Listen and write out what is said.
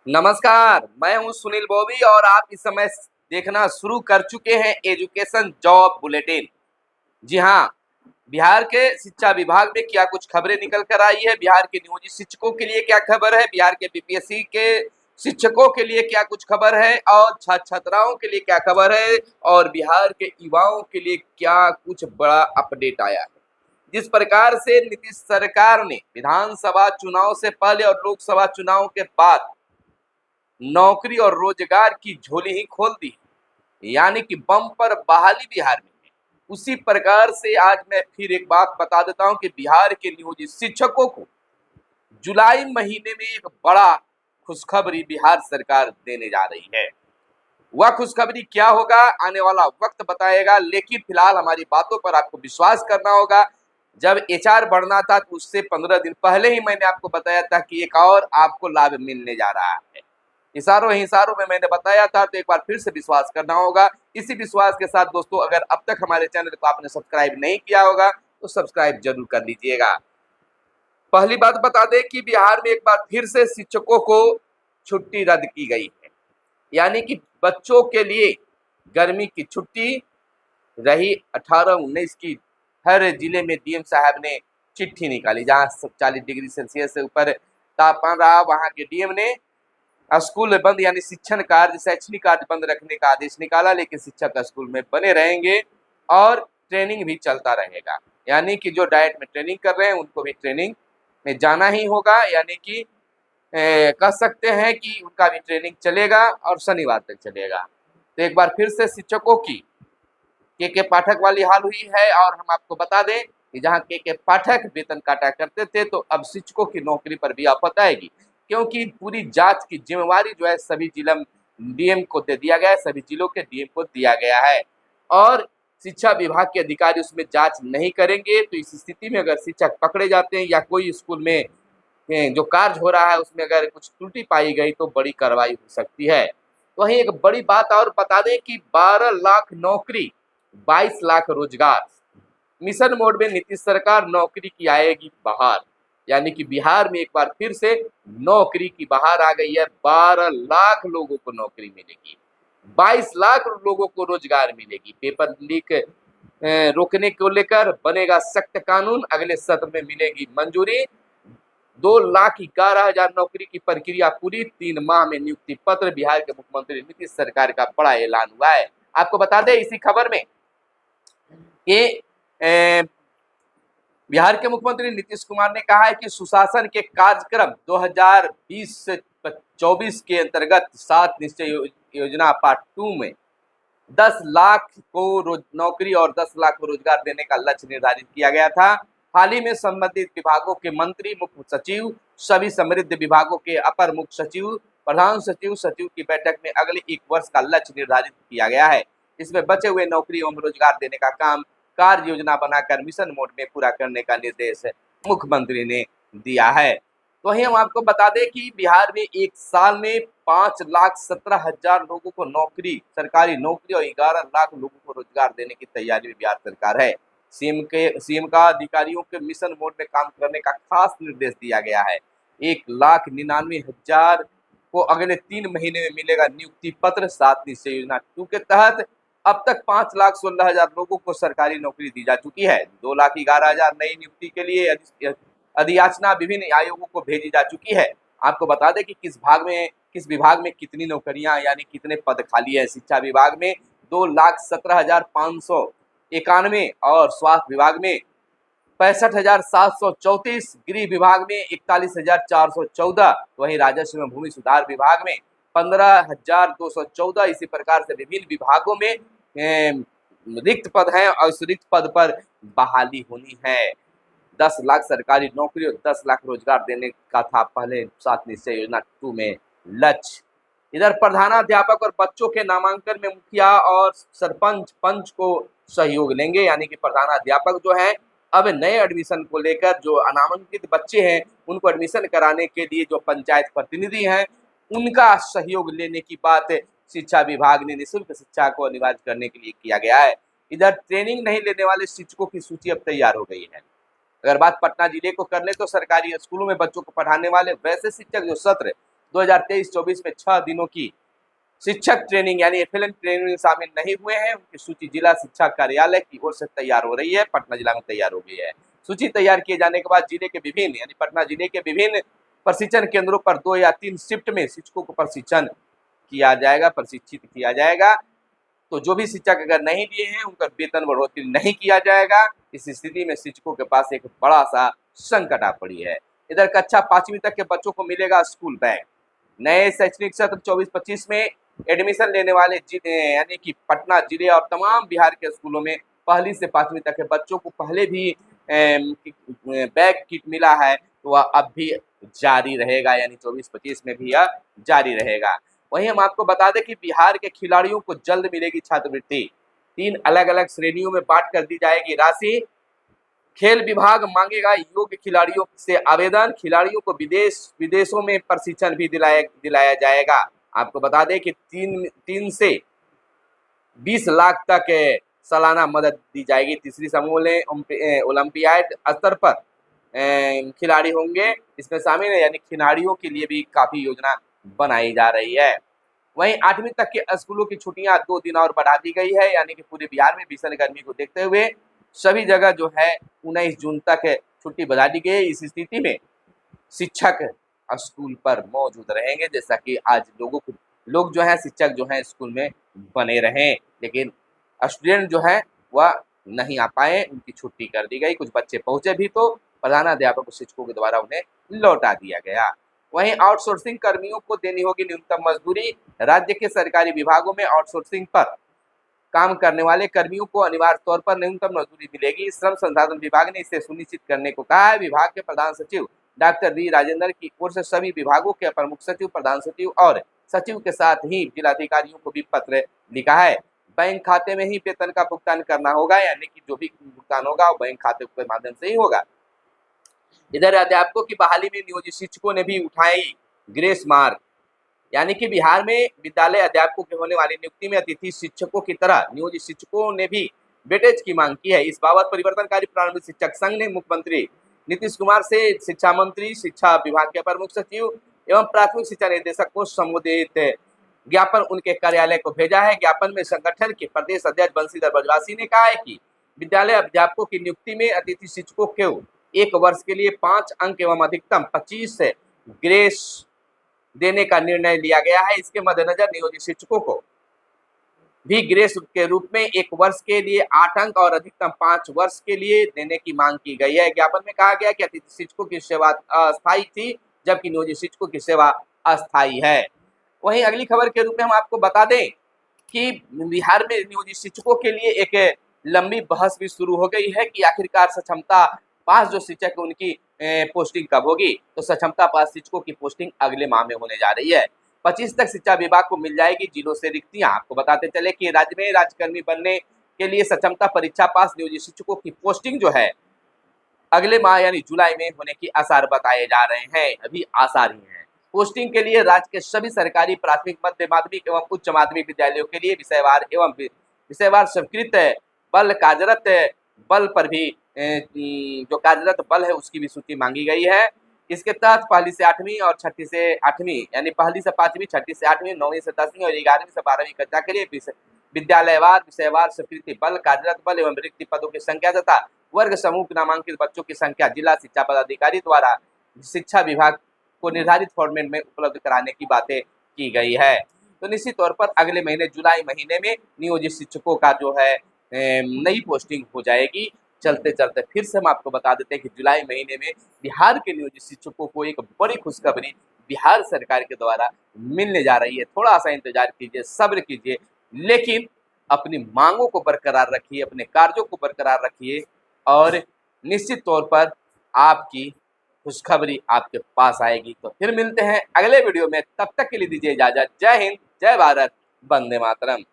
नमस्कार, मैं हूं सुनील बोवी और आप इस समय देखना शुरू कर चुके हैं एजुकेशन जॉब बुलेटिन। जी हाँ, बिहार के शिक्षा विभाग में क्या कुछ खबरें निकल कर आई है, बिहार के नियोजित शिक्षकों के लिए क्या खबर है, बिहार के बीपीएससी के शिक्षकों के लिए क्या कुछ खबर है और छात्र छात्राओं के लिए क्या खबर है और बिहार के युवाओं के लिए क्या कुछ बड़ा अपडेट आया है। जिस प्रकार से नीतीश सरकार ने विधानसभा चुनाव से पहले और लोकसभा चुनाव के बाद नौकरी और रोजगार की झोली ही खोल दी, यानी कि बम्पर बहाली बिहार में है। उसी प्रकार से आज मैं फिर एक बात बता देता हूं कि बिहार के नियोजित शिक्षकों को जुलाई महीने में एक बड़ा खुशखबरी बिहार सरकार देने जा रही है। वह खुशखबरी क्या होगा आने वाला वक्त बताएगा, लेकिन फिलहाल हमारी बातों पर आपको विश्वास करना होगा। जब एचआर बढ़ना था तो उससे 15 दिन पहले ही मैंने आपको बताया था कि एक और आपको लाभ मिलने जा रहा है। इशारों हिसारों में मैंने बताया था, तो एक बार फिर से विश्वास करना होगा। इसी विश्वास के साथ दोस्तों, अगर अब तक हमारे चैनल को आपने सब्सक्राइब नहीं किया होगा तो सब्सक्राइब जरूर कर लीजिएगा। पहली बात बता दें कि बिहार में एक बार फिर से शिक्षकों को छुट्टी रद्द की गई है, यानी कि बच्चों के लिए गर्मी की छुट्टी रही 18-19 की। हर जिले में डीएम साहब ने चिट्ठी निकाली, जहां 40 डिग्री सेल्सियस से ऊपर तापमान रहा वहां के डीएम ने स्कूल बंद यानी शिक्षण कार्य शैक्षणिक कार्य बंद रखने का आदेश निकाला, लेकिन शिक्षक स्कूल में बने रहेंगे और ट्रेनिंग भी चलता रहेगा। यानी कि जो डाइट में ट्रेनिंग कर रहे हैं उनको भी ट्रेनिंग में जाना ही होगा, यानी कि कह सकते हैं कि उनका भी ट्रेनिंग चलेगा और शनिवार तक चलेगा। तो एक बार फिर से शिक्षकों की के पाठक वाली हाल हुई है, और हम आपको बता दें कि जहां के पाठक वेतन काटा करते थे, तो अब शिक्षकों की नौकरी पर भी आफत आएगी, क्योंकि पूरी जांच की जिम्मेवारी जो है सभी जिला डीएम को दे दिया गया है, सभी जिलों के डीएम को दिया गया है और शिक्षा विभाग के अधिकारी उसमें जांच नहीं करेंगे। तो इस स्थिति में अगर शिक्षक पकड़े जाते हैं या कोई स्कूल में जो कार्य हो रहा है उसमें अगर कुछ त्रुटि पाई गई तो बड़ी कार्रवाई हो सकती है। वहीं एक बड़ी बात और बता दें कि 12 लाख नौकरी 22 लाख रोजगार मिशन मोड में नीतीश सरकार नौकरी की आएगी बहार, यानी कि बिहार में एक बार फिर से नौकरी की बहार आ गई है। 12 लाख लोगों को नौकरी मिलेगी, 22 लाख लोगों को रोजगार मिलेगी। पेपर लीक रोकने को लेकर बनेगा सख्त कानून, अगले सत्र में मिलेगी मंजूरी। 2,11,000 नौकरी की प्रक्रिया पूरी, 3 माह में नियुक्ति पत्र। बिहार के मुख्यमंत्री नीतीश सरकार का बड़ा ऐलान हुआ है। आपको बता दें इसी खबर में कि बिहार के मुख्यमंत्री नीतीश कुमार ने कहा है कि सुशासन के कार्यक्रम 2020 से 24 के अंतर्गत 7 निश्चय योजना पार्ट 2 में 10 लाख को नौकरी और 10 लाख को रोजगार देने का लक्ष्य निर्धारित किया गया था। हाल ही में संबंधित विभागों के मंत्री, मुख्य सचिव, सभी समृद्ध विभागों के अपर मुख्य सचिव, प्रधान सचिव, सचिव की बैठक में अगले 1 वर्ष का लक्ष्य निर्धारित किया गया है। इसमें बचे हुए नौकरी एवं रोजगार देने का काम कार्य योजना बनाकर मिशन मोड में पूरा करने का निर्देश मुख्यमंत्री ने दिया है। तो वहीं हम आपको बता दें कि बिहार में एक साल में 5,17,000 लोगों को नौकरी, सरकारी नौकरी और 11 लाख लोगों को रोजगार देने की तैयारी में बिहार सरकार है। सीएम का अधिकारियों के मिशन मोड में काम करने का खास निर्देश दिया गया है। 1,99,000 को अगले 3 महीने में मिलेगा नियुक्ति पत्र। 7 निश्चय योजना 2 के तहत अब तक 5,16,000 लोगों को सरकारी नौकरी दी जा चुकी है। 2,11,000 नई नियुक्ति के लिए अधियाचना विभिन्न आयोगों को भेजी जा चुकी है। आपको बता दें कि किस विभाग में कितनी नौकरियां यानी कितने पद खाली है। शिक्षा विभाग में 2,17,591 और स्वास्थ्य विभाग में 65,734, गृह विभाग में 41,414, वहीं राजस्व एवं भूमि सुधार विभाग में 15,214। इसी प्रकार से विभिन्न विभागों में रिक्त पद हैं और इस रिक्त पद पर बहाली होनी है। 10 लाख सरकारी नौकरी और 10 लाख रोजगार देने का था पहले 7 निश्चय योजना 2 में लक्ष्य। इधर प्रधानाध्यापक और बच्चों के नामांकन में मुखिया और सरपंच पंच को सहयोग लेंगे, यानी कि प्रधानाध्यापक जो है अब नए एडमिशन को लेकर जो अनामांकित बच्चे हैं उनको एडमिशन कराने के लिए जो पंचायत प्रतिनिधि हैं उनका सहयोग लेने की बात शिक्षा विभाग ने निःशुल्क शिक्षा को अनिवार्य करने के लिए किया गया है। इधर ट्रेनिंग नहीं लेने वाले शिक्षकों की सूची अब तैयार हो गई है। अगर बात पटना जिले को कर ले तो सरकारी स्कूलों में बच्चों को पढ़ाने वाले वैसे शिक्षक जो सत्र 2023-24 में 6 दिनों की शिक्षक ट्रेनिंग यानी एफएलएन ट्रेनिंग में शामिल नहीं हुए हैं, उनकी सूची जिला शिक्षा कार्यालय की ओर से तैयार हो रही है। पटना जिला में तैयार हो गई है। सूची तैयार किए जाने के बाद जिले के विभिन्न यानी पटना जिले के विभिन्न प्रशिक्षण केंद्रों पर 2 या 3 शिफ्ट में शिक्षकों को प्रशिक्षित किया जाएगा। तो जो भी शिक्षक अगर नहीं दिए हैं उनका वेतन बढ़ोतरी नहीं किया जाएगा। इस स्थिति में शिक्षकों के पास एक बड़ा सा संकट आ पड़ी है। इधर कक्षा 5वीं तक के बच्चों को मिलेगा स्कूल बैग। नए शैक्षणिक सत्र 24-25 में एडमिशन लेने वाले यानी कि पटना जिले और तमाम बिहार के स्कूलों में 1ली से 5वीं तक के बच्चों को पहले भी बैग किट मिला है, तो वह अब भी जारी रहेगा, यानी 24-25 में भी यह जारी रहेगा। वहीं हम आपको बता दें कि बिहार के खिलाड़ियों को जल्द मिलेगी छात्रवृत्ति। 3 अलग अलग श्रेणियों में बांट कर दी जाएगी राशि। खेल विभाग मांगेगा योग्य खिलाड़ियों से आवेदन। खिलाड़ियों को विदेशों में प्रशिक्षण भी दिलाया जाएगा। आपको बता दें कि 3 से 20 लाख तक सालाना मदद दी जाएगी। तीसरी समूह में ओलंपियाड स्तर पर खिलाड़ी होंगे, इसमें शामिल है, यानी खिलाड़ियों के लिए भी काफी योजना बनाई जा रही है। वहीं 8वीं तक के स्कूलों की छुट्टियां 2 दिन और बढ़ा दी गई है, यानी कि पूरे बिहार में भीषण गर्मी को देखते हुए सभी जगह जो है 19 जून तक छुट्टी बढ़ा दी गई। इस स्थिति में शिक्षक स्कूल पर मौजूद रहेंगे, जैसा कि आज लोग जो है शिक्षक जो है स्कूल में बने रहें, लेकिन स्टूडेंट जो है वह नहीं आ पाए, उनकी छुट्टी कर दी गई। कुछ बच्चे पहुंचे भी तो प्रधानाध्यापक और शिक्षकों के द्वारा उन्हें लौटा दिया गया। वहीं आउटसोर्सिंग कर्मियों को देनी होगी न्यूनतम मजदूरी। राज्य के सरकारी विभागों में आउटसोर्सिंग पर काम करने वाले कर्मियों को अनिवार्य तौर पर न्यूनतम मजदूरी मिलेगी। श्रम संसाधन विभाग ने इसे सुनिश्चित करने को कहा है। विभाग के प्रधान सचिव डॉक्टर वी राजेंद्र की ओर से सभी विभागों के प्रमुख सचिव, प्रधान सचिव और सचिव के साथ ही जिलाधिकारियों को भी पत्र लिखा है। बैंक खाते में ही वेतन का भुगतान करना होगा, यानी कि जो भी भुगतान होगा वो बैंक खाते के माध्यम से ही होगा। इधर अध्यापकों की बहाली में नियोजित शिक्षकों ने भी उठाई ग्रेस मार्क, यानी कि बिहार में विद्यालय अध्यापकों के होने वाली नियुक्ति में अतिथि शिक्षकों की तरह नियोजित शिक्षकों ने भी वेटेज की मांग की है। इस बाबत परिवर्तनकारी प्रारंभिक शिक्षक संघ ने मुख्यमंत्री नीतीश कुमार से शिक्षा मंत्री, शिक्षा विभाग के प्रमुख सचिव एवं प्राथमिक शिक्षा निदेशक को संबोधित ज्ञापन उनके कार्यालय को भेजा है। ज्ञापन में संगठन के प्रदेश अध्यक्ष बंशीधर ब्रजवासी ने कहा है कि विद्यालय अध्यापकों की नियुक्ति में अतिथि शिक्षकों को 1 वर्ष के लिए 5 अंक एवं अधिकतम 25 ग्रेस देने का निर्णय लिया गया है। इसके मद्देनजर नियोजित शिक्षकों को भी ग्रेस के रूप में 1 वर्ष के लिए 8 अंक और अधिकतम 5 वर्ष के लिए देने की मांग की गई है। ज्ञापन में कहा गया कि अतिथि शिक्षकों की सेवा अस्थायी थी, जबकि नियोजित शिक्षकों की सेवा अस्थायी है। वहीं अगली खबर के रूप में हम आपको बता दें कि बिहार में नियोजित शिक्षकों के लिए एक लंबी बहस भी शुरू हो गई है कि आखिरकार सक्षमता पास जो शिक्षक है उनकी पोस्टिंग कब होगी। तो सक्षमता पास शिक्षकों की पोस्टिंग अगले माह में होने जा रही है। 25 तक शिक्षा विभाग को मिल जाएगी जिलों से रिक्तियां। आपको बताते चले कि राज्य में राज्यकर्मी बनने के लिए सक्षमता परीक्षा पास नियोजित शिक्षकों की पोस्टिंग जो है अगले माह यानी जुलाई में होने की आसार बताए जा रहे हैं। अभी आसार ही हैं। पोस्टिंग के लिए राज्य के सभी सरकारी प्राथमिक, मध्य माध्यमिक एवं उच्च माध्यमिक विद्यालयों के लिए विषयवार स्वीकृत बल कार्यरत बल पर भी जो कार्यरत बल है उसकी भी सूची मांगी गई है। इसके तहत 1ली से 8वीं और 6ठी से 8वीं यानी 1ली से 5वीं, 6ठी से 8वीं, 9वीं से 10वीं और 11वीं से 12वीं कक्षा के लिए विद्यालयवार विषयवार स्वीकृति बल, कार्यरत बल एवं रिक्त पदों की संख्या तथा वर्ग समूह के नामांकित बच्चों की संख्या जिला शिक्षा पदाधिकारी द्वारा शिक्षा विभाग को निर्धारित फॉर्मेट में उपलब्ध कराने की बातें की गई है। तो निश्चित तौर पर अगले महीने जुलाई महीने में नियोजित शिक्षकों का जो है नई पोस्टिंग हो जाएगी। चलते चलते फिर से हम आपको बता देते हैं कि जुलाई महीने में बिहार के नियोजित शिक्षकों को एक बड़ी खुशखबरी बिहार सरकार के द्वारा मिलने जा रही है। थोड़ा सा इंतजार कीजिए, सब्र कीजिए, लेकिन अपनी मांगों को बरकरार रखिए, अपने कार्यों को बरकरार रखिए और निश्चित तौर पर आपकी खुशखबरी आपके पास आएगी। तो फिर मिलते हैं अगले वीडियो में, तब तक के लिए दीजिए इजाजत। जय हिंद, जय भारत, वंदे मातरम।